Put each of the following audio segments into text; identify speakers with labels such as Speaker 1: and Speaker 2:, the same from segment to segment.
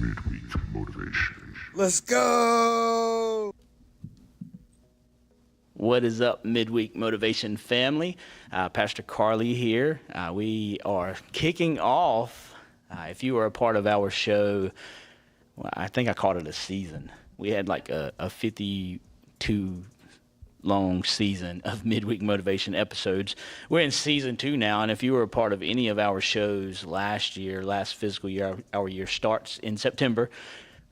Speaker 1: Midweek Motivation.
Speaker 2: Let's go!
Speaker 3: What is up, Midweek Motivation family? Pastor Carly here. We are kicking off. If you were a part of our show, well, I think I called it a season. We had like a 52 long season of Midweek Motivation episodes. We're in season 2 now, and if you were a part of any of our shows last fiscal year, our year starts in September.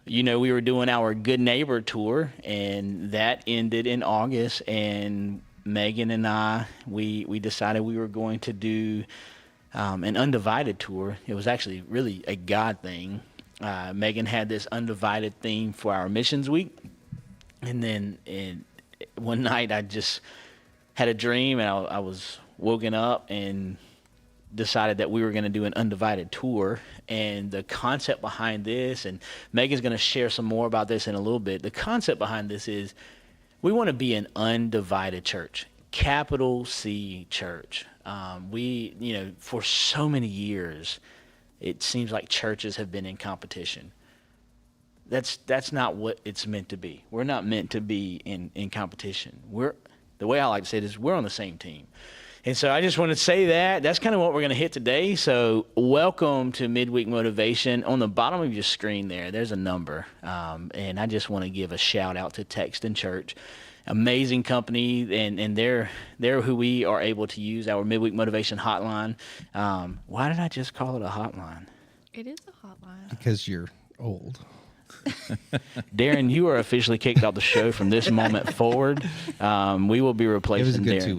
Speaker 3: You know, we were doing our Good Neighbor tour, and that ended in August, and Megan and I, we decided we were going to do an undivided tour. It was actually really a God thing. Megan had this undivided theme for our missions week, and then one night I just had a dream, and I was woken up and decided that we were going to do an undivided tour. And the concept behind this, and Megan's going to share some more about this in a little bit, the concept behind this is we want to be an undivided church, capital C church. For so many years, it seems like churches have been in competition. That's not what it's meant to be. We're not meant to be in competition. The way I like to say it is we're on the same team. And so I just want to say that's kind of what we're going to hit today. So welcome to Midweek Motivation. On the bottom of your screen there's a number. And I just want to give a shout out to Text and Church. Amazing company, and they're who we are able to use our Midweek Motivation hotline. Why did I just call it a hotline?
Speaker 4: It is a hotline.
Speaker 2: Because you're old.
Speaker 3: Darren, you are officially kicked off the show from this moment forward. We will be replacing Darren.
Speaker 2: It was a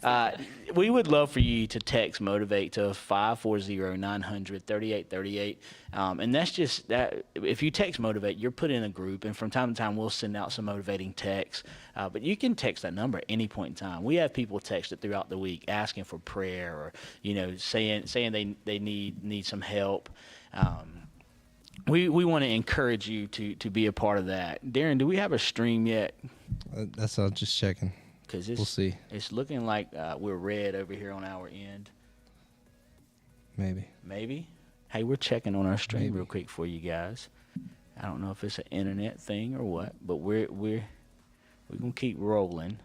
Speaker 2: good
Speaker 3: 2 weeks. We would love for you to text Motivate to 540-900-3838. And that's just that. If you text Motivate, you're put in a group, and from time to time we'll send out some motivating texts. But you can text that number at any point in time. We have people text it throughout the week asking for prayer, or saying they need some help. We want to encourage you to be a part of that. Darren, do we have a stream yet?
Speaker 2: That's all. Just checking.
Speaker 3: Because
Speaker 2: we'll see.
Speaker 3: It's looking like we're red over here on our end. Maybe. Hey, we're checking on our stream real quick for you guys. I don't know if it's an internet thing or what, but we're gonna keep rolling.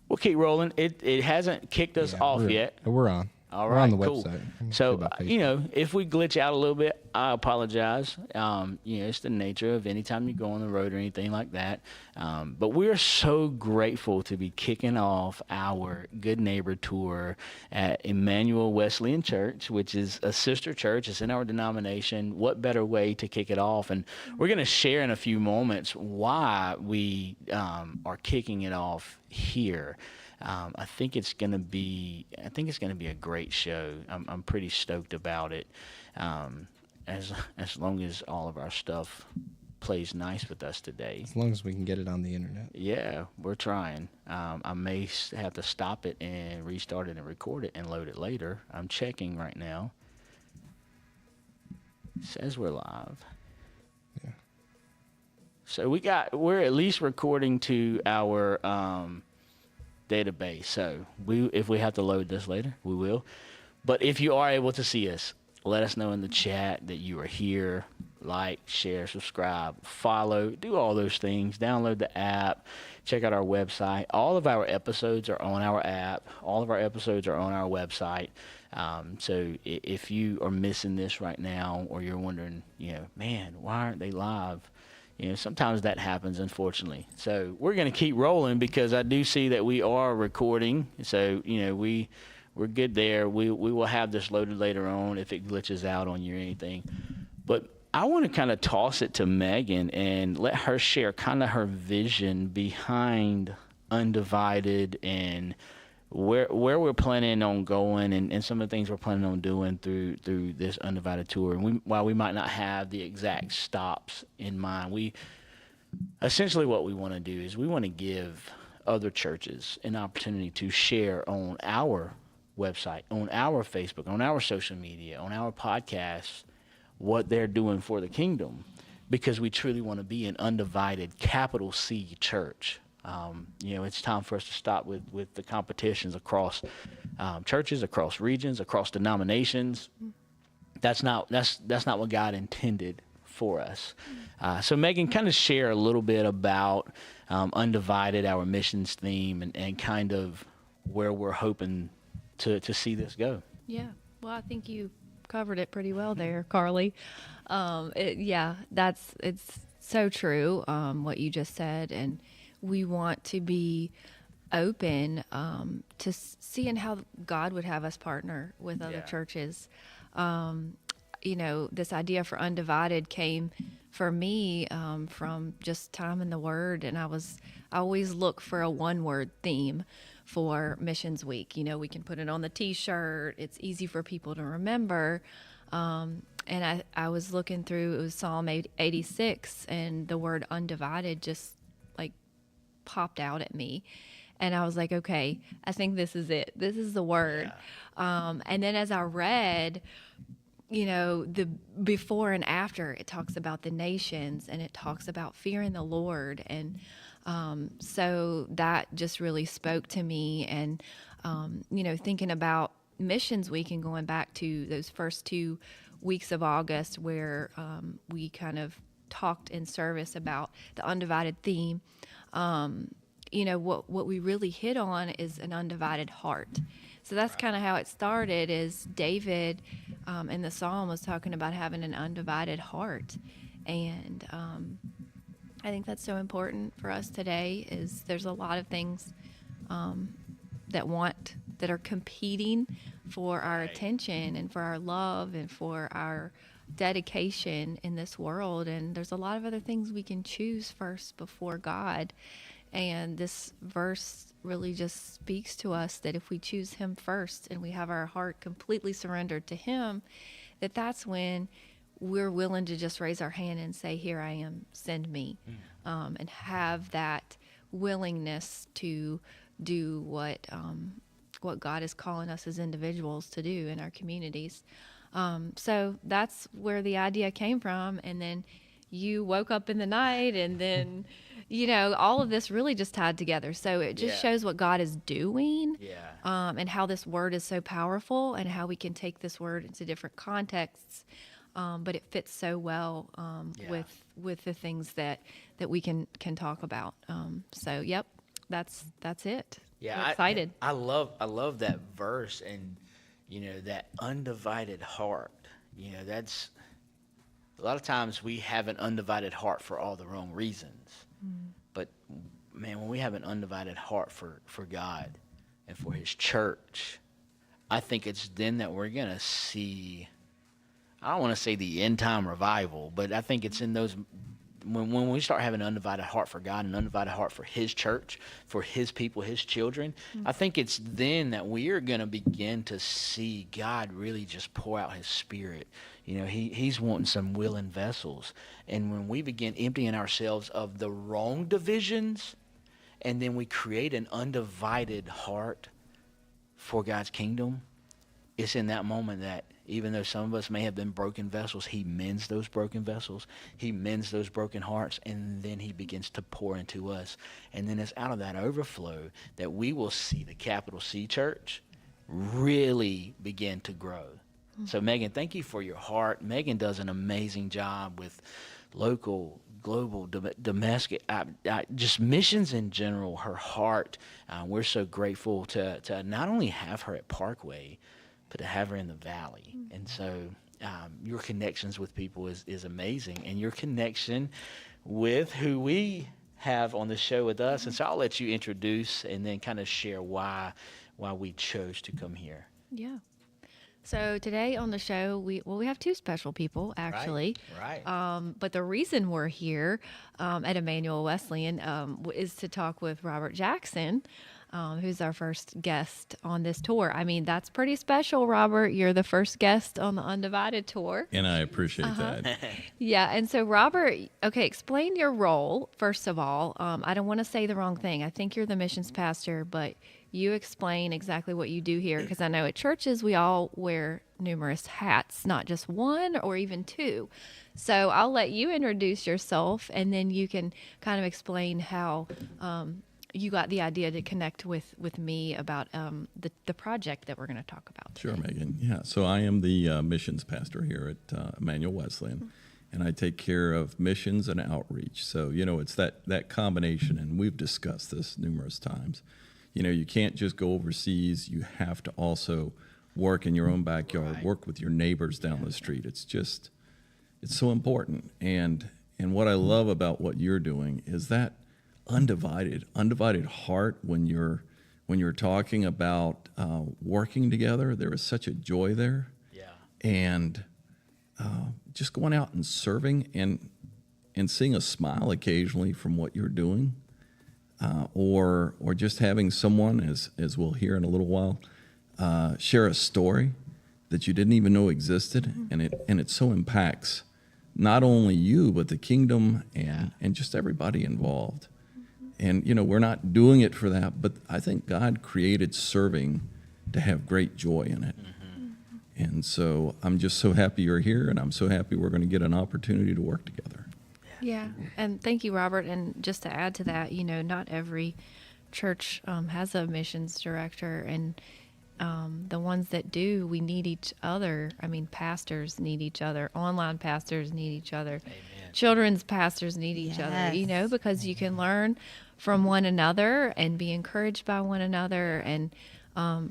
Speaker 3: We'll keep rolling. It hasn't kicked us off yet.
Speaker 2: We're on.
Speaker 3: All
Speaker 2: We're
Speaker 3: right,
Speaker 2: on the
Speaker 3: cool.
Speaker 2: website.
Speaker 3: So, if we glitch out a little bit, I apologize. It's the nature of anytime you go on the road or anything like that. But we're so grateful to be kicking off our Good Neighbor tour at Emmanuel Wesleyan Church, which is a sister church. It's in our denomination. What better way to kick it off? And we're going to share in a few moments why we are kicking it off here. I think it's gonna be a great show. I'm pretty stoked about it. As long as all of our stuff plays nice with us today.
Speaker 2: As long as we can get it on the internet.
Speaker 3: Yeah, we're trying. I may have to stop it and restart it and record it and load it later. I'm checking right now. It says we're live.
Speaker 2: Yeah.
Speaker 3: So we're at least recording to our database. So if we have to load this later, we will. But if you are able to see us, let us know in the chat that you are here. Like, share, subscribe, follow, do all those things. Download the app. Check out our website. All of our episodes are on our app. All of our episodes are on our website. So if you are missing this right now, or you're wondering, man, why aren't they live? Sometimes that happens, unfortunately. So we're going to keep rolling because I do see that we are recording. So, we're good there. We will have this loaded later on if it glitches out on you or anything. But I want to kind of toss it to Megan and let her share kind of her vision behind Undivided and where we're planning on going and some of the things we're planning on doing through this Undivided tour. And while we might not have the exact stops in mind, essentially what we want to do is we want to give other churches an opportunity to share on our website, on our Facebook, on our social media, on our podcasts, what they're doing for the kingdom, because we truly want to be an undivided capital C church. It's time for us to stop with the competitions across churches, across regions, across denominations. that's not what God intended for us. So Megan, kind of share a little bit about Undivided, our missions theme, and kind of where we're hoping to see this go.
Speaker 4: Yeah. Well, I think you covered it pretty well there, Carly. It's so true, what you just said. And we want to be open to seeing how God would have us partner with other
Speaker 3: Yeah.
Speaker 4: churches. This idea for Undivided came for me from just time in the Word, and I always look for a one-word theme for Missions Week. We can put it on the T-shirt. It's easy for people to remember. And I was looking through, it was Psalm 86, and the word undivided just like popped out at me. And I was like, okay, I think this is it. This is the word. And then as I read, the before and after, it talks about the nations and it talks about fearing the Lord. And so that just really spoke to me. And, thinking about Missions Week and going back to those first 2 weeks of August where we kind of talked in service about the undivided theme, what we really hit on is an undivided heart. So that's kind of how it started. Is David in the Psalm was talking about having an undivided heart, and I think that's so important for us today. Is there's a lot of things that are competing for our attention and for our love and for our dedication in this world, and there's a lot of other things we can choose first before God. And this verse really just speaks to us that if we choose Him first and we have our heart completely surrendered to Him, that's when we're willing to just raise our hand and say, here I am, send me, and have that willingness to do what God is calling us as individuals to do in our communities. So that's where the idea came from. And then you woke up in the night, and then all of this really just tied together. So it just shows what God is doing, and how this word is so powerful, and how we can take this word into different contexts. But it fits so well with the things that we can talk about. So yep, that's it.
Speaker 3: Yeah,
Speaker 4: I'm excited.
Speaker 3: I love that verse, and that undivided heart. That's a lot of times we have an undivided heart for all the wrong reasons. But man, when we have an undivided heart for God and for His church, I think it's then that we're gonna see, I don't want to say the end time revival, but I think it's in those when we start having an undivided heart for God and an undivided heart for His church, for His people, His children, I think it's then that we are going to begin to see God really just pour out His Spirit. He's wanting some willing vessels. And when we begin emptying ourselves of the wrong divisions, and then we create an undivided heart for God's kingdom, it's in that moment that even though some of us may have been broken vessels, He mends those broken vessels. He mends those broken hearts, and then He begins to pour into us. And then it's out of that overflow that we will see the capital C church really begin to grow. So Megan, thank you for your heart. Megan does an amazing job with local, global, domestic, just missions in general. Her heart, we're so grateful to not only have her at Parkway, but to have her in the Valley. And so your connections with people is amazing, and your connection with who we have on the show with us. And so I'll let you introduce and then kind of share why we chose to come here.
Speaker 4: Yeah. So today on the show, we have 2 special people, actually.
Speaker 3: Right.
Speaker 4: But the reason we're here at Emmanuel Wesleyan is to talk with Robert Jackson, who's our first guest on this tour. I mean, that's pretty special, Robert. You're the first guest on the Undivided tour.
Speaker 5: And I appreciate that.
Speaker 4: Yeah, and so Robert, okay, explain your role, first of all. I don't want to say the wrong thing. I think you're the missions pastor, but you explain exactly what you do here, because I know at churches we all wear numerous hats, not just one or even 2. So I'll let you introduce yourself, and then you can kind of explain how you got the idea to connect with me about the project that we're going to talk about today.
Speaker 5: Sure, Megan. Yeah, so I am the missions pastor here at Emmanuel Wesleyan, and I take care of missions and outreach. So, it's that combination, and we've discussed this numerous times. You can't just go overseas. You have to also work in your own backyard, work with your neighbors down the street. It's so important. And what I love about what you're doing is that undivided heart when you're talking about working together. There is such a joy there.
Speaker 3: Yeah.
Speaker 5: And just going out and serving and seeing a smile occasionally from what you're doing, or just having someone, as we'll hear in a little while, share a story that you didn't even know existed, and it so impacts not only you but the kingdom and just everybody involved. And we're not doing it for that, but I think God created serving to have great joy in it. And so I'm just so happy you're here, and I'm so happy we're going to get an opportunity to work together.
Speaker 4: Yeah, and thank you, Robert. And just to add to that, not every church has a missions director, and the ones that do, we need each other. I mean, pastors need each other. Online pastors need each other.
Speaker 3: Amen.
Speaker 4: Children's pastors need each other, because you can learn from one another and be encouraged by one another. And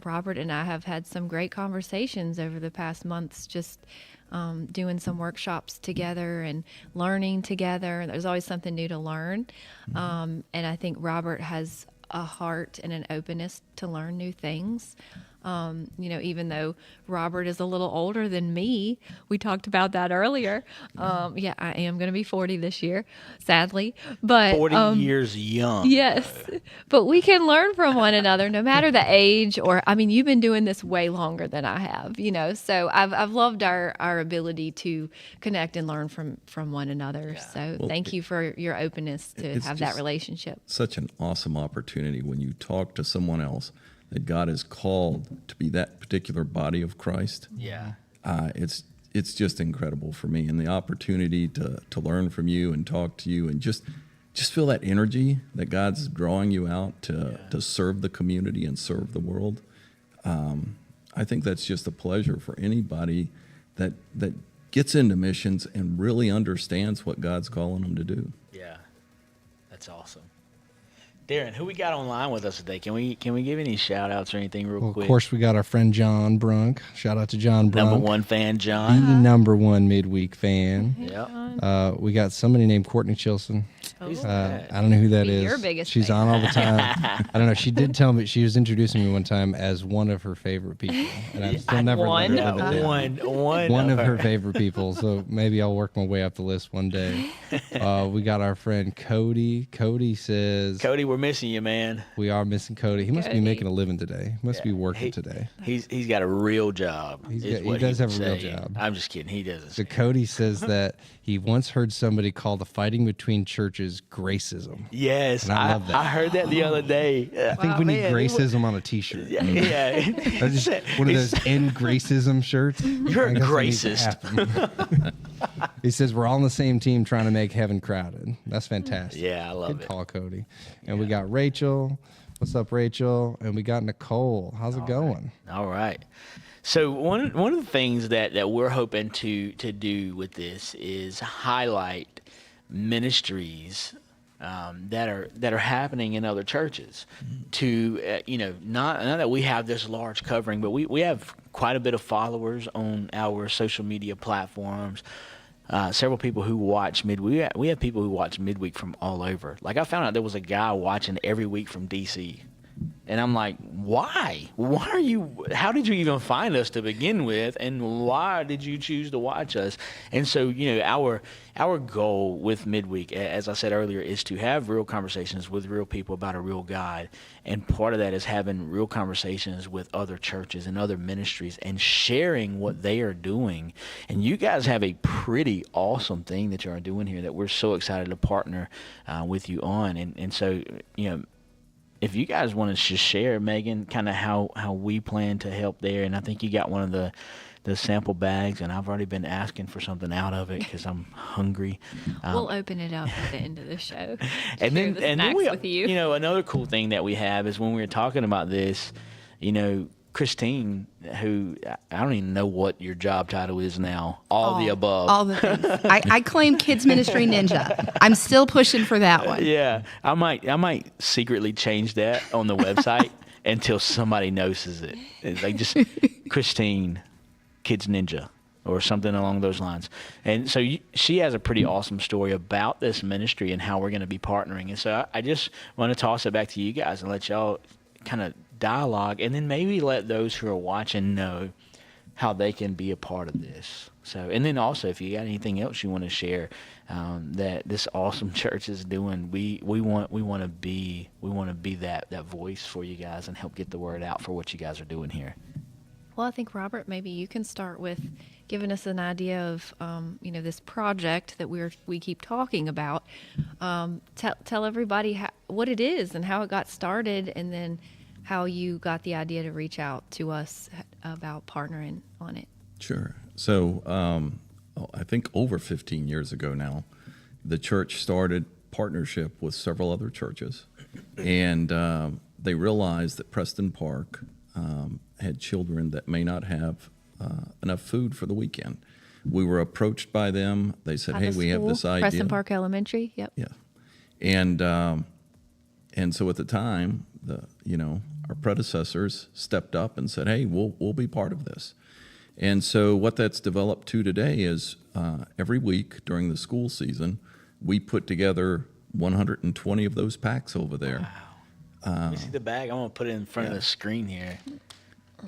Speaker 4: Robert and I have had some great conversations over the past months, just doing some workshops together and learning together. There's always something new to learn. And I think Robert has a heart and an openness to learn new things. Even though Robert is a little older than me, we talked about that earlier. I am going to be 40 this year, sadly, but
Speaker 3: 40 years young.
Speaker 4: Yes, but we can learn from one another, no matter the age. You've been doing this way longer than I have, So I've loved our ability to connect and learn from one another.
Speaker 3: Yeah.
Speaker 4: So
Speaker 5: Well,
Speaker 4: thank you for your openness to have that
Speaker 5: just
Speaker 4: relationship.
Speaker 5: Such an awesome opportunity when you talk to someone else that God has called to be that particular body of Christ.
Speaker 3: Yeah.
Speaker 5: It's just incredible for me, and the opportunity to learn from you and talk to you and just feel that energy that God's drawing you out to serve the community and serve the world. I think that's just a pleasure for anybody that gets into missions and really understands what God's calling them to do.
Speaker 3: Yeah. That's awesome. Darren, who we got online with us today? Can we give any shout outs or anything real
Speaker 2: Well,
Speaker 3: quick?
Speaker 2: of course, we got our friend John Brunk. Shout out to John Brunk.
Speaker 3: Number one fan,
Speaker 2: The
Speaker 3: John.
Speaker 2: number one midweek fan.
Speaker 3: Yeah.
Speaker 2: We got somebody named Courtney Chilson.
Speaker 3: Who's
Speaker 4: Oh.
Speaker 3: that?
Speaker 2: I don't know who that
Speaker 4: Be
Speaker 2: is.
Speaker 4: your biggest
Speaker 2: She's
Speaker 4: fan.
Speaker 2: on all the time. I don't know. She did tell me, she was introducing me one time as one of her favorite people. And I've still never
Speaker 4: One?
Speaker 2: let her live it down.
Speaker 3: One
Speaker 2: One of her favorite people. So maybe I'll work my way up the list one day. We got our friend Cody. Cody says,
Speaker 3: Cody, we're missing you, man.
Speaker 2: we are missing Cody. He must be
Speaker 4: Cody.
Speaker 2: making a living today. He must be working
Speaker 3: He-
Speaker 2: today.
Speaker 3: He's got a real job.
Speaker 2: He
Speaker 3: what
Speaker 2: does have
Speaker 3: would
Speaker 2: a real
Speaker 3: say.
Speaker 2: job.
Speaker 3: I'm just kidding. He doesn't.
Speaker 2: So Cody says that he once heard somebody call the fighting between churches gracism.
Speaker 3: Yes,
Speaker 2: And I love that.
Speaker 3: I heard that the other day.
Speaker 2: I think we need gracism on a T-shirt.
Speaker 3: Yeah.
Speaker 2: Or just one of those end gracism shirts.
Speaker 3: You're
Speaker 2: I guess that needs to
Speaker 3: gracist.
Speaker 2: happen. He says we're all on the same team trying to make heaven crowded. That's fantastic.
Speaker 3: Yeah, I love
Speaker 2: Good
Speaker 3: it.
Speaker 2: call, Cody. And we got Rachel. What's up, Rachel? And we got Nicole. How's it going?
Speaker 3: All right. So one of the things that we're hoping to do with this is highlight ministries that are happening in other churches. To not that we have this large covering, but we have quite a bit of followers on our social media platforms. Several people who watch Midweek. We have people who watch Midweek from all over. Like I found out there was a guy watching every week from DC. And I'm like, why? How did you even find us to begin with? And why did you choose to watch us? And so, our goal with Midweek, as I said earlier, is to have real conversations with real people about a real God. And part of that is having real conversations with other churches and other ministries and sharing what they are doing. And you guys have a pretty awesome thing that you are doing here that we're so excited to partner with you on. And so, if you guys want to just share, Megan, kind of how we plan to help there, and I think you got one of the the sample bags, and I've already been asking for something out of it because I'm hungry.
Speaker 4: We'll open it up at the end of the show.
Speaker 3: And
Speaker 4: Share
Speaker 3: then,
Speaker 4: the
Speaker 3: and then
Speaker 4: snacks
Speaker 3: we,
Speaker 4: with you.
Speaker 3: another cool thing that we have is when we were talking about this, Christine, who I don't even know what your job title is now. All the above.
Speaker 6: All the things. I claim kids ministry ninja. I'm still pushing for that one.
Speaker 3: Yeah, I might secretly change that on the website until somebody notices it. It's like just Christine, Kids Ninja, or something along those lines. And so she has a pretty awesome story about this ministry and how we're going to be partnering. And so I just want to toss it back to you guys and let y'all kind of dialogue, and then maybe let those who are watching know how they can be a part of this. So, and then also, if you got anything else you want to share that this awesome church is doing, we want to be that voice for you guys and help get the word out for what you guys are doing here.
Speaker 4: Well, I think, Robert, maybe you can start with giving us an idea of, this project that we keep talking about. Tell everybody what it is and how it got started, and then how you got the idea to reach out to us about partnering on it.
Speaker 5: Sure. So I think over 15 years ago now, the church started partnership with several other churches, and they realized that Preston Park had children that may not have enough food for the weekend. We were approached by them. They said, "Hey, we have this idea."
Speaker 4: Preston Park Elementary. Yep.
Speaker 5: Yeah, and so at the time, our predecessors stepped up and said, "Hey, we'll be part of this." And so what that's developed to today is every week during the school season, we put together 120 of those packs over there.
Speaker 3: Wow. Let me see the bag. I'm going to put it in front of the screen here.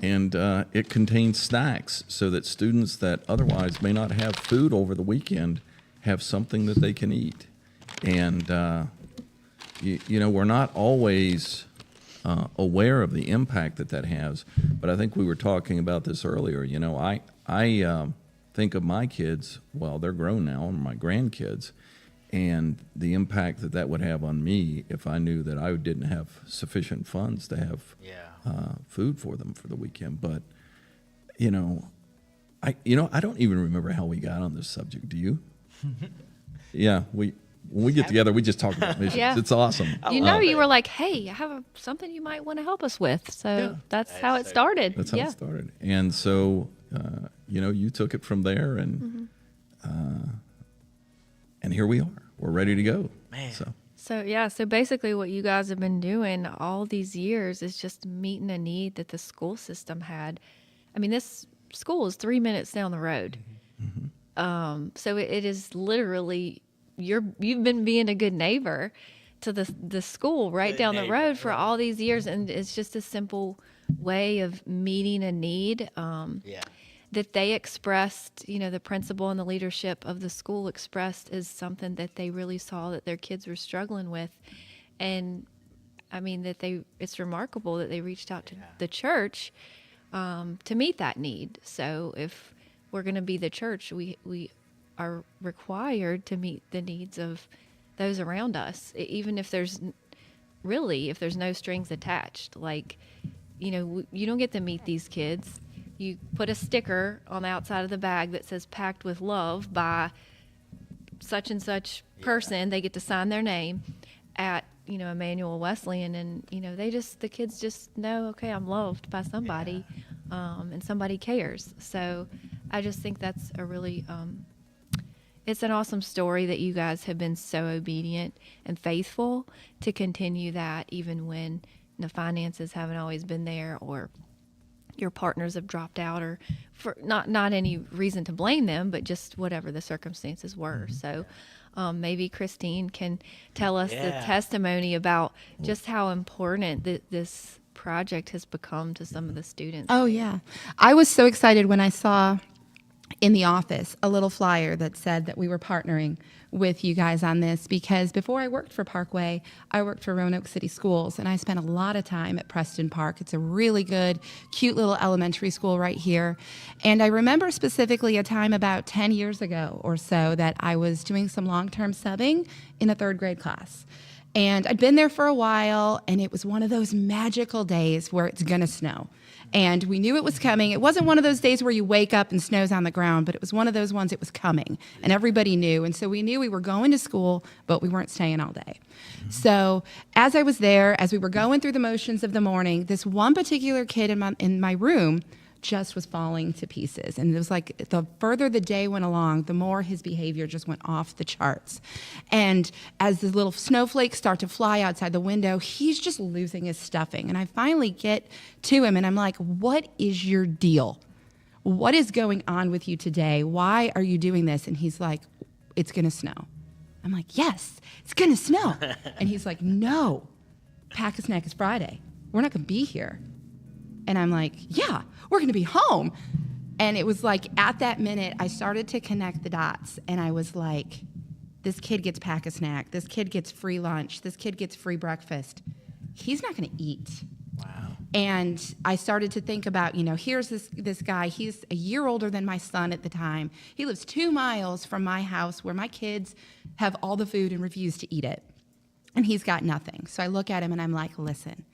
Speaker 5: And it contains snacks so that students that otherwise may not have food over the weekend have something that they can eat. And, we're not always aware of the impact that has, but I think we were talking about this earlier. I think of my kids, well, they're grown now, and my grandkids, and the impact that would have on me if I knew that I didn't have sufficient funds to have food for them for the weekend. But I don't even remember how we got on this subject. Do you? Yeah, when we get together, we just talk about missions.
Speaker 4: Yeah.
Speaker 5: It's awesome.
Speaker 4: You were like, "Hey, I have something you might want to help us with." So that's how it started.
Speaker 5: That's how it started. And so, you took it from there, and and here we are. We're ready to go.
Speaker 3: Man.
Speaker 4: So basically what you guys have been doing all these years is just meeting a need that the school system had. I mean, this school is 3 minutes down the road. Mm-hmm. So it is literally, you've been being a good neighbor to the school right down the road for all these years. And it's just a simple way of meeting a need. That they expressed, the principal and the leadership of the school expressed as something that they really saw that their kids were struggling with. And I mean, it's remarkable that they reached out to the church to meet that need. So if we're going to be the church, we are required to meet the needs of those around us, even if there's no strings attached. Like, you don't get to meet these kids. You put a sticker on the outside of the bag that says "packed with love" by such and such person. They get to sign their name at Emmanuel Wesleyan, and the kids just know, okay, I'm loved by somebody, and somebody cares. So I just think that's a really it's an awesome story that you guys have been so obedient and faithful to continue that, even when the finances haven't always been there, or your partners have dropped out, or for not any reason to blame them, but just whatever the circumstances were. So maybe Christine can tell us the testimony about just how important this project has become to some of the students.
Speaker 6: Oh, yeah. I was so excited when I saw in the office a little flyer that said that we were partnering with you guys on this, because before I worked for Parkway, I worked for Roanoke City Schools, and I spent a lot of time at Preston Park. It's a really good, cute little elementary school right here. And I remember specifically a time about 10 years ago or so that I was doing some long-term subbing in a third grade class. And I'd been there for a while, and it was one of those magical days where it's going to snow. And we knew it was coming. It wasn't one of those days where you wake up and snow's on the ground, but it was one of those ones it was coming. And everybody knew. And so we knew we were going to school, but we weren't staying all day. So as I was there, as we were going through the motions of the morning, this one particular kid in my room just was falling to pieces. And it was like the further the day went along, the more his behavior just went off the charts. And as the little snowflakes start to fly outside the window, he's just losing his stuffing. And I finally get to him and I'm like, what is your deal? What is going on with you today? Why are you doing this? And he's like, it's going to snow. I'm like, yes, it's going to snow. And he's like, no, pack a snack, it's Friday. We're not going to be here. And I'm like, yeah, we're going to be home. And it was like at that minute, I started to connect the dots. And I was like, this kid gets pack a snack. This kid gets free lunch. This kid gets free breakfast. He's not going to eat.
Speaker 5: Wow.
Speaker 6: And I started to think about, here's this guy. He's a year older than my son at the time. He lives 2 miles from my house where my kids have all the food and refuse to eat it. And he's got nothing. So I look at him and I'm like, listen,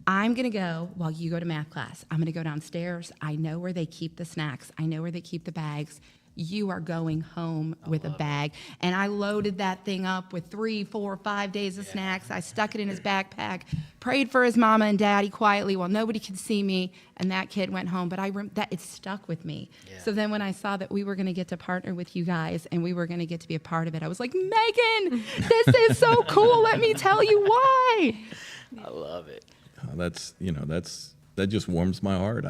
Speaker 6: I'm going to go while you go to math class. I'm going to go downstairs. I know where they keep the snacks. I know where they keep the bags. You are going home with a bag. And I loaded that thing up with 3, 4, 5 days of snacks. I stuck it in his backpack, prayed for his mama and daddy quietly while nobody could see me, and that kid went home. But that it stuck with me. Yeah. So then when I saw that we were going to get to partner with you guys and we were going to get to be a part of it, I was like, Megan, this is so cool. Let me tell you why.
Speaker 3: I love it.
Speaker 5: That just warms my heart.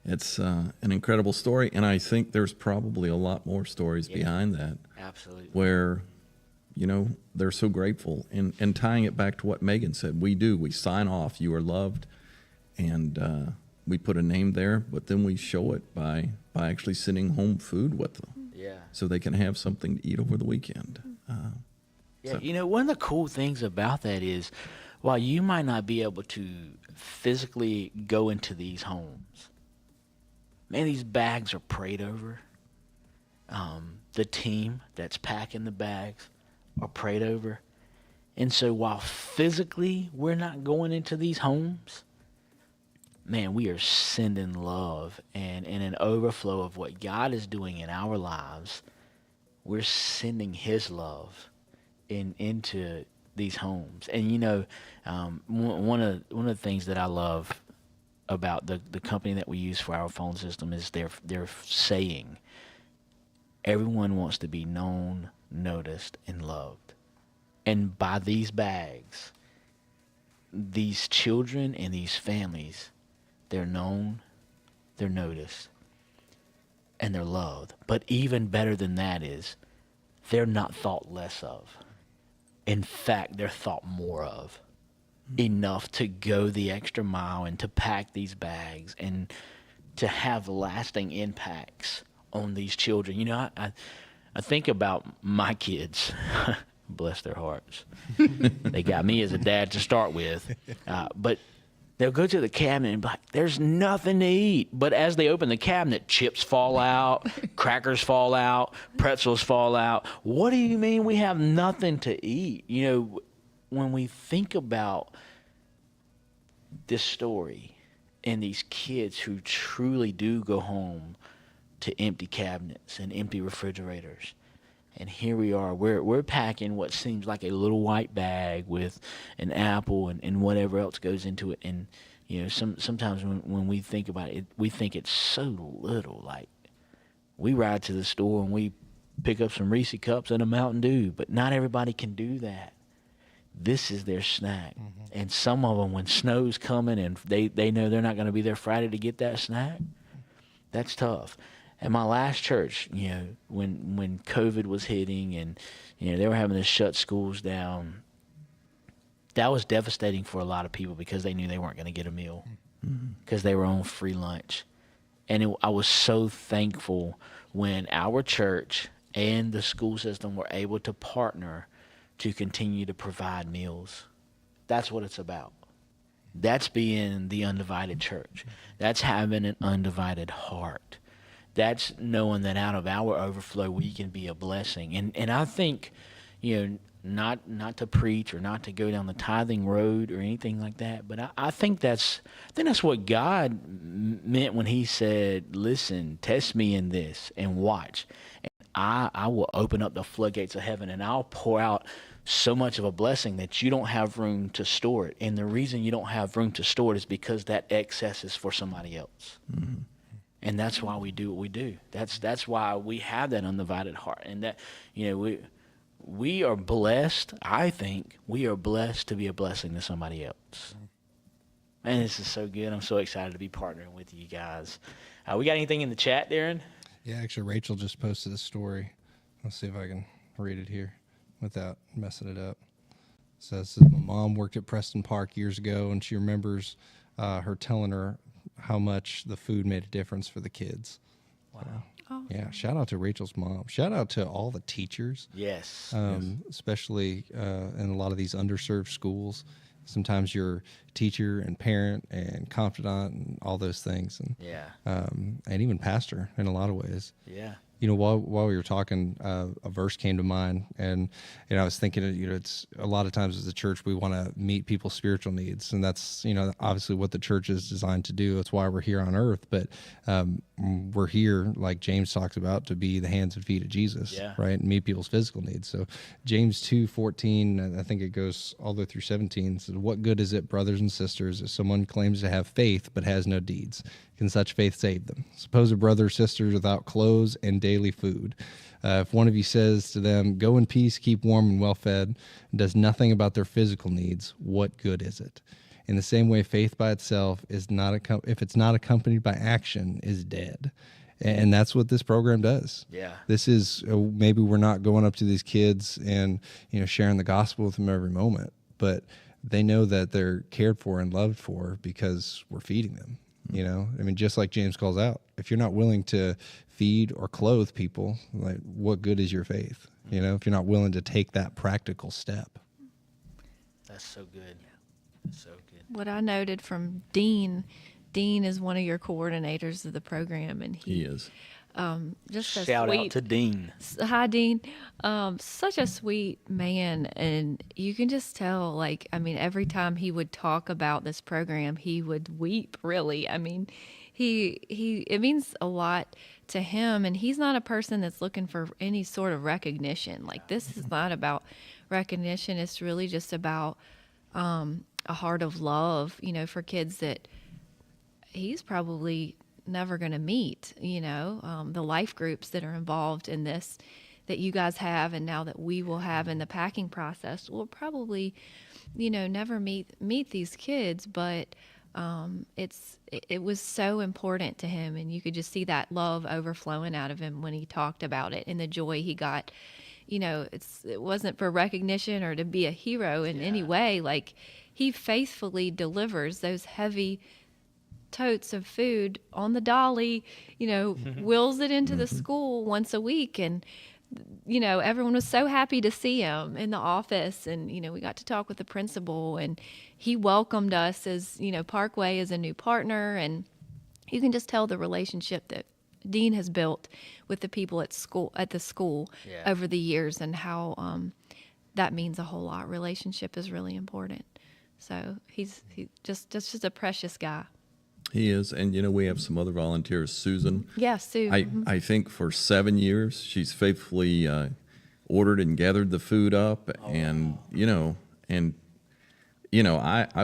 Speaker 5: It's an incredible story, and I think there's probably a lot more stories behind that.
Speaker 3: Absolutely.
Speaker 5: Where, they're so grateful. And tying it back to what Megan said, we sign off, you are loved, and we put a name there, but then we show it by actually sending home food with them.
Speaker 3: Yeah.
Speaker 5: So they can have something to eat over the weekend.
Speaker 3: One of the cool things about that is, while you might not be able to physically go into these homes, man, these bags are prayed over. The team that's packing the bags are prayed over. And so while physically we're not going into these homes, man, we are sending love and an overflow of what God is doing in our lives. We're sending his love into these homes. And one of the things that I love about the company that we use for our phone system is they're saying everyone wants to be known, noticed, and loved. And by these bags, these children and these families, they're known, they're noticed, and they're loved. But even better than that is they're not thought less of. In fact, they're thought more of. Enough to go the extra mile and to pack these bags and to have lasting impacts on these children. I think about my kids. Bless their hearts. They got me as a dad to start with. But they'll go to the cabinet and be like, there's nothing to eat. But as they open the cabinet, chips fall out, crackers fall out, pretzels fall out. What do you mean we have nothing to eat? When we think about this story and these kids who truly do go home to empty cabinets and empty refrigerators, and here we are, we're packing what seems like a little white bag with an apple and whatever else goes into it. And sometimes when we think about it, we think it's so little. Like, we ride to the store and we pick up some Reese cups and a Mountain Dew, but not everybody can do that. This is their snack. Mm-hmm. And some of them, when snow's coming and they know they're not going to be there Friday to get that snack, that's tough. At my last church, when COVID was hitting and, they were having to shut schools down, that was devastating for a lot of people because they knew they weren't going to get a meal because they were on free lunch. And I was so thankful when our church and the school system were able to partner to continue to provide meals. That's what it's about. That's being the undivided church. That's having an undivided heart. That's knowing that out of our overflow, we can be a blessing. And I think, not to preach or not to go down the tithing road or anything like that. But I think that's what God meant when He said, "Listen, test me in this and watch, and I will open up the floodgates of heaven and I'll pour out so much of a blessing that you don't have room to store it. And the reason you don't have room to store it is because that excess is for somebody else." Mm-hmm. And that's why we do what we do. That's why we have that undivided heart, and that we are blessed. I think we are blessed to be a blessing to somebody else. Man, this is so good. I'm so excited to be partnering with you guys. We got anything in the chat, Darren?
Speaker 2: Yeah, actually, Rachel just posted a story. Let's see if I can read it here without messing it up. It says, my mom worked at Preston Park years ago, and she remembers her telling her how much the food made a difference for the kids. Wow.
Speaker 4: Oh.
Speaker 2: Yeah, shout out to Rachel's mom. Shout out to all the teachers.
Speaker 3: Yes.
Speaker 2: Especially in a lot of these underserved schools. Sometimes you're teacher and parent and confidant and all those things. And, and even pastor in a lot of ways.
Speaker 3: Yeah.
Speaker 2: You know, while we were talking, a verse came to mind, and I was thinking, it's a lot of times as a church we want to meet people's spiritual needs, and that's obviously what the church is designed to do. That's why we're here on earth. But we're here, like James talks about, to be the hands and feet of Jesus, right, and meet people's physical needs. So James 2:14, I think it goes all the way through 17. Says, "What good is it, brothers and sisters, if someone claims to have faith but has no deeds? Can such faith save them? Suppose a brother or sister is without clothes and daily food. If one of you says to them, 'Go in peace, keep warm and well fed,' and does nothing about their physical needs, what good is it? In the same way, faith by itself is not if it's not accompanied by action, is dead." And that's what this program does.
Speaker 3: Yeah.
Speaker 2: This is maybe we're not going up to these kids and sharing the gospel with them every moment, but they know that they're cared for and loved for because we're feeding them. Just like James calls out, if you're not willing to feed or clothe people, like, what good is your faith? If you're not willing to take that practical step.
Speaker 3: That's so good. That's so good.
Speaker 4: What I noted from Dean is one of your coordinators of the program, and
Speaker 5: He is.
Speaker 4: Just a
Speaker 3: Shout
Speaker 4: sweet,
Speaker 3: out to Dean.
Speaker 4: Hi, Dean. Such a sweet man, and you can just tell. Every time he would talk about this program, he would weep. Really, it means a lot to him, and he's not a person that's looking for any sort of recognition. This is not about recognition. It's really just about a heart of love, for kids that he's probably never going to meet, the life groups that are involved in this that you guys have, and now that we will have in the packing process. We'll probably, never meet these kids, but it was so important to him, and you could just see that love overflowing out of him when he talked about it, and the joy he got. It wasn't for recognition or to be a hero in any way. He faithfully delivers those heavy totes of food on the dolly, wheels it into the school once a week. And, everyone was so happy to see him in the office. And, we got to talk with the principal, and he welcomed us as, Parkway as a new partner. And you can just tell the relationship that Dean has built with the people at the school over the years, and how that means a whole lot. Relationship is really important. So he's just a precious guy.
Speaker 5: He is. And, we have some other volunteers. Susan.
Speaker 4: Yeah, Sue.
Speaker 5: I think for 7 years, she's faithfully ordered and gathered the food up. I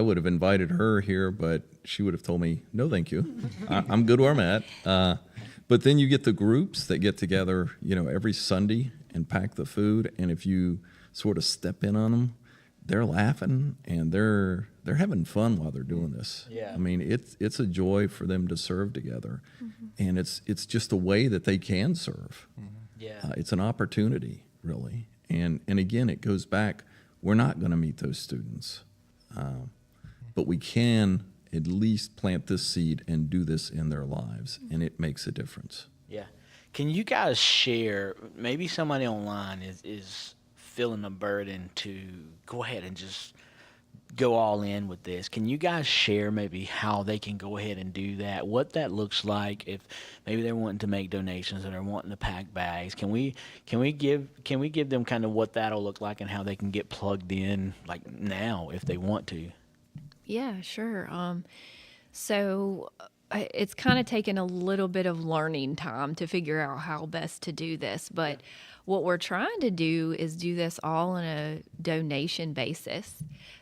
Speaker 5: would have invited her here, but she would have told me, no, thank you. I'm good where I'm at. But then you get the groups that get together, every Sunday and pack the food. And if you sort of step in on them, they're laughing and they're having fun while they're doing this.
Speaker 3: Yeah.
Speaker 5: It's a joy for them to serve together, and it's just a way that they can serve.
Speaker 3: Yeah.
Speaker 5: It's an opportunity, really. And again, it goes back. We're not going to meet those students, but we can at least plant this seed and do this in their lives, and it makes a difference.
Speaker 3: Yeah. Can you guys share? Maybe somebody online is feeling a burden to go ahead and just go all in with this, can you guys share maybe how they can go ahead and do that? What that looks like if maybe they're wanting to make donations and they're wanting to pack bags? Can we give them kind of what that'll look like and how they can get plugged in like now if they want to?
Speaker 4: Yeah, sure. It's kind of taken a little bit of learning time to figure out how best to do this. But what we're trying to do is do this all on a donation basis.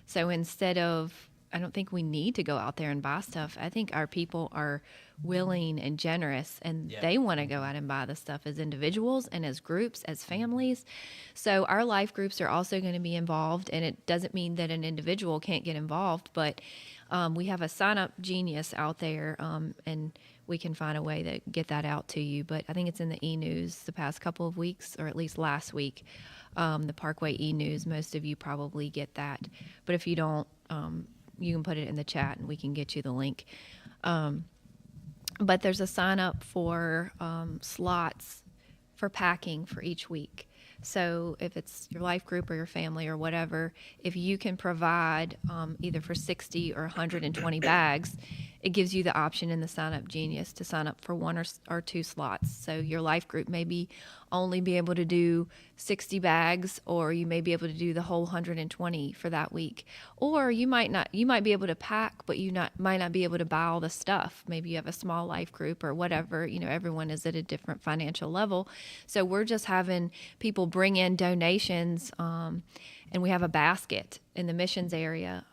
Speaker 4: So instead of, I don't think we need to go out there and buy stuff. I think our people are willing and generous, and they want to go out and buy the stuff as individuals and as groups, as families. So our life groups are also going to be involved, and it doesn't mean that an individual can't get involved, but we have a sign-up genius out there, and we can find a way to get that out to you. But I think it's in the e-news the past couple of weeks, or at least last week, the Parkway e-news. Most of you probably get that. But if you don't, you can put it in the chat and we can get you the link. But there's a sign-up for slots for packing for each week. So if it's your life group or your family or whatever, if you can provide either for 60 or 120 bags, it gives you the option in the Sign Up Genius to sign up for one or two slots. So your life group may only be able to do 60 bags, or you may be able to do the whole 120 for that week. Or you might be able to pack, but might not be able to buy all the stuff. Maybe you have a small life group or whatever. Everyone is at a different financial level. So we're just having people bring in donations, and we have a basket in the missions area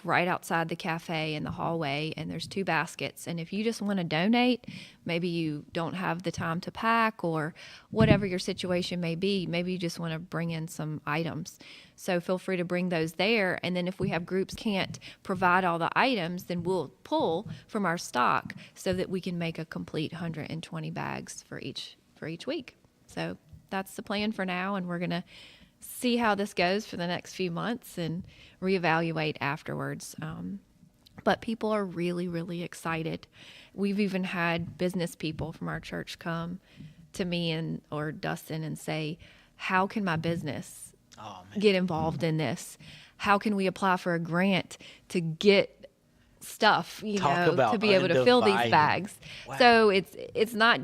Speaker 4: right outside the cafe in the hallway, and there's 2 baskets. And if you just want to donate, maybe you don't have the time to pack or whatever your situation may be, maybe you just want to bring in some items. So feel free to bring those there. And then if we have groups can't provide all the items, then we'll pull from our stock so that we can make a complete 120 bags for each week. So that's the plan for now, and we're going to see how this goes for the next few months and reevaluate afterwards. But people are really, really excited. We've even had business people from our church come to me or Dustin and say, how can my business get involved in this? How can we apply for a grant to get stuff, to be able to fill these bags? Wow. So it's not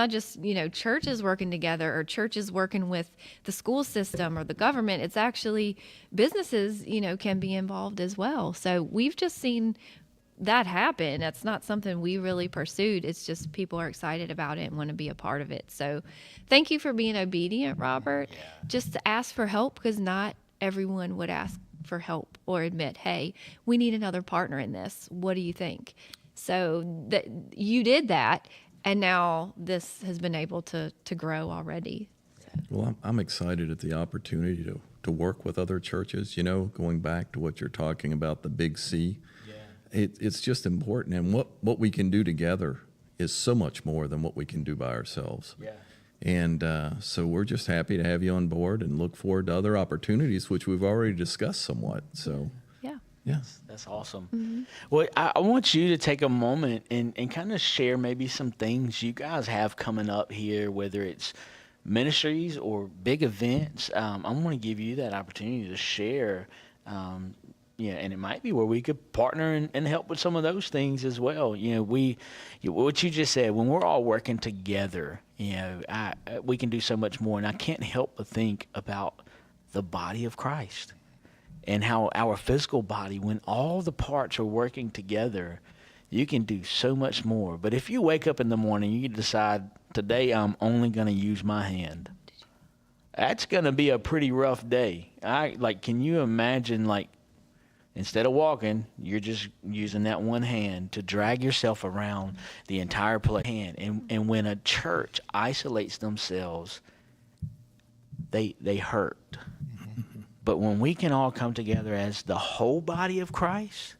Speaker 4: just, churches working together or churches working with the school system or the government. It's actually businesses, can be involved as well. So we've just seen that happen. That's not something we really pursued. It's just people are excited about it and want to be a part of it. So thank you for being obedient, Robert. Yeah. Just to ask for help, because not everyone would ask for help or admit, hey, we need another partner in this. What do you think? So that you did that, and now this has been able to grow already.
Speaker 5: Well, I'm excited at the opportunity to work with other churches, going back to what you're talking about, the big C. Yeah. It's just important, and what we can do together is so much more than what we can do by ourselves. Yeah. And so we're just happy to have you on board and look forward to other opportunities, which we've already discussed somewhat. So, yeah.
Speaker 3: That's awesome. Mm-hmm. Well, I want you to take a moment and kind of share maybe some things you guys have coming up here, whether it's ministries or big events. I want to give you that opportunity to share. And it might be where we could partner and help with some of those things as well. What you just said, when we're all working together, we can do so much more. And I can't help but think about the body of Christ and how our physical body, when all the parts are working together, you can do so much more. But if you wake up in the morning, you decide, today I'm only going to use my hand. That's going to be a pretty rough day. Can you imagine, instead of walking, you're just using that one hand to drag yourself around the entire place. And when a church isolates themselves, they hurt. But when we can all come together as the whole body of Christ,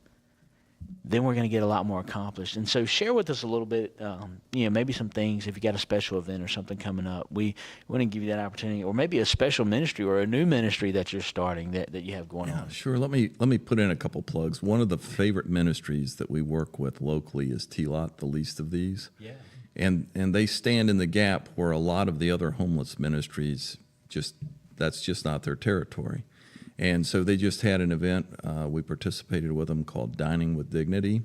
Speaker 3: then we're going to get a lot more accomplished. And so share with us a little bit, maybe some things. If you got a special event or something coming up, we want to give you that opportunity, or maybe a special ministry or a new ministry that you're starting that you have going on.
Speaker 5: Sure. Let me put in a couple plugs. One of the favorite ministries that we work with locally is T-Lot, the least of these. Yeah. And they stand in the gap where a lot of the other homeless ministries that's just not their territory. And so they just had an event. We participated with them called Dining with Dignity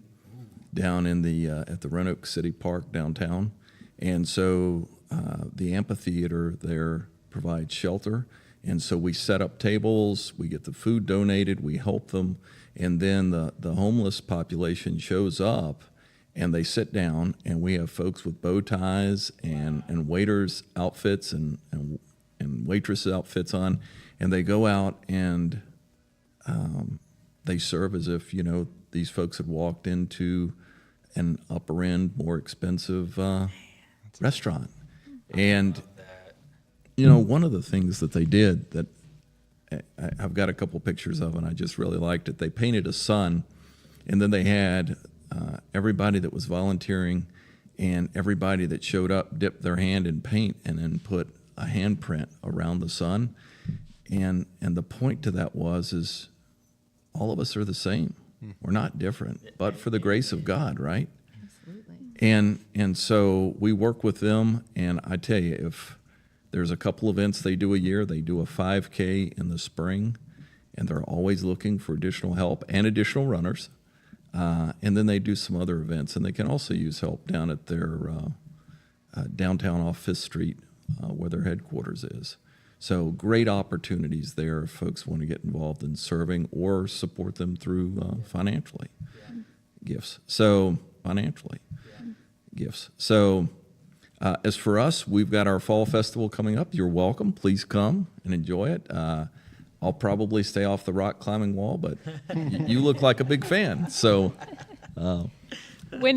Speaker 5: down in the at the Roanoke City Park downtown. And so the amphitheater there provides shelter. And so we set up tables, we get the food donated, we help them, and then the homeless population shows up and they sit down, and we have folks with bow ties and waiters outfits and waitress outfits on, and they go out and they serve as if, you know, these folks had walked into an upper end, more expensive restaurant. And you know, one of the things that they did that I've got a couple pictures of, and I just really liked it. They painted a sun, and then they had everybody that was volunteering and everybody that showed up dipped their hand in paint and then put a handprint around the sun. And the point to that is all of us are the same. We're not different, but for the grace of God, right?
Speaker 6: Absolutely.
Speaker 5: And so we work with them, and I tell you, if there's a couple events they do a year, they do a 5K in the spring, and they're always looking for additional help and additional runners. And then they do some other events, and they can also use help down at their downtown off 5th Street where their headquarters is. So great opportunities there if folks want to get involved in serving or support them through financially gifts. So financially gifts. So as for us, we've got our fall festival coming up. You're welcome. Please come and enjoy it. I'll probably stay off the rock climbing wall, but you look like a big fan. So
Speaker 4: When is